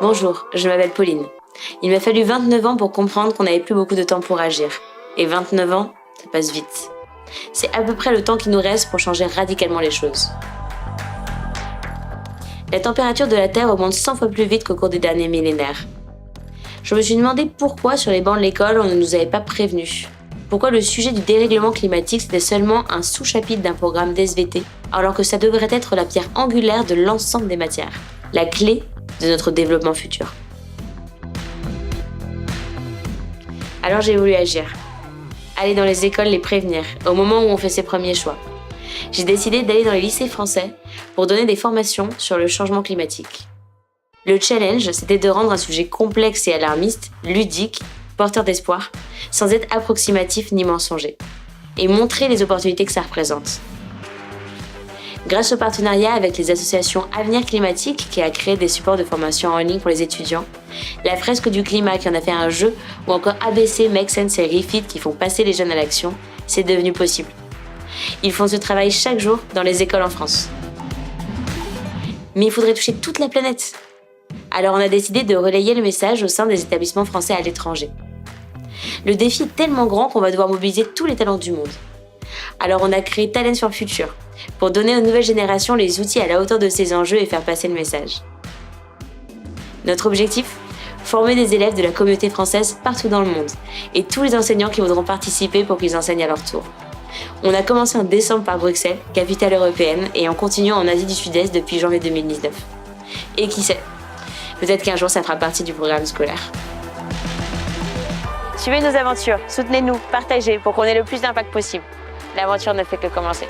Bonjour, je m'appelle Pauline. Il m'a fallu 29 ans pour comprendre qu'on n'avait plus beaucoup de temps pour agir. Et 29 ans, ça passe vite. C'est à peu près le temps qui nous reste pour changer radicalement les choses. La température de la Terre augmente 100 fois plus vite qu'au cours des derniers millénaires. Je me suis demandé pourquoi sur les bancs de l'école on ne nous avait pas prévenus. Pourquoi le sujet du dérèglement climatique c'était seulement un sous-chapitre d'un programme d'SVT, alors que ça devrait être la pierre angulaire de l'ensemble des matières, la clé de notre développement futur. Alors j'ai voulu agir. Aller dans les écoles les prévenir, au moment où on fait ses premiers choix. J'ai décidé d'aller dans les lycées français pour donner des formations sur le changement climatique. Le challenge, c'était de rendre un sujet complexe et alarmiste, ludique, porteur d'espoir, sans être approximatif ni mensonger, et montrer les opportunités que ça représente. Grâce au partenariat avec les associations Avenir Climatique, qui a créé des supports de formation en ligne pour les étudiants, la fresque du climat qui en a fait un jeu, ou encore ABC, Make Sense et Refit qui font passer les jeunes à l'action, c'est devenu possible. Ils font ce travail chaque jour dans les écoles en France. Mais il faudrait toucher toute la planète. Alors on a décidé de relayer le message au sein des établissements français à l'étranger. Le défi est tellement grand qu'on va devoir mobiliser tous les talents du monde. Alors on a créé Talents for Future, pour donner aux nouvelles générations les outils à la hauteur de ces enjeux et faire passer le message. Notre objectif ? Former des élèves de la communauté française partout dans le monde, et tous les enseignants qui voudront participer pour qu'ils enseignent à leur tour. On a commencé en décembre par Bruxelles, capitale européenne, et en continuant en Asie du Sud-Est depuis janvier 2019. Et qui sait ? Peut-être qu'un jour ça fera partie du programme scolaire. Suivez nos aventures, soutenez-nous, partagez pour qu'on ait le plus d'impact possible. L'aventure ne fait que commencer.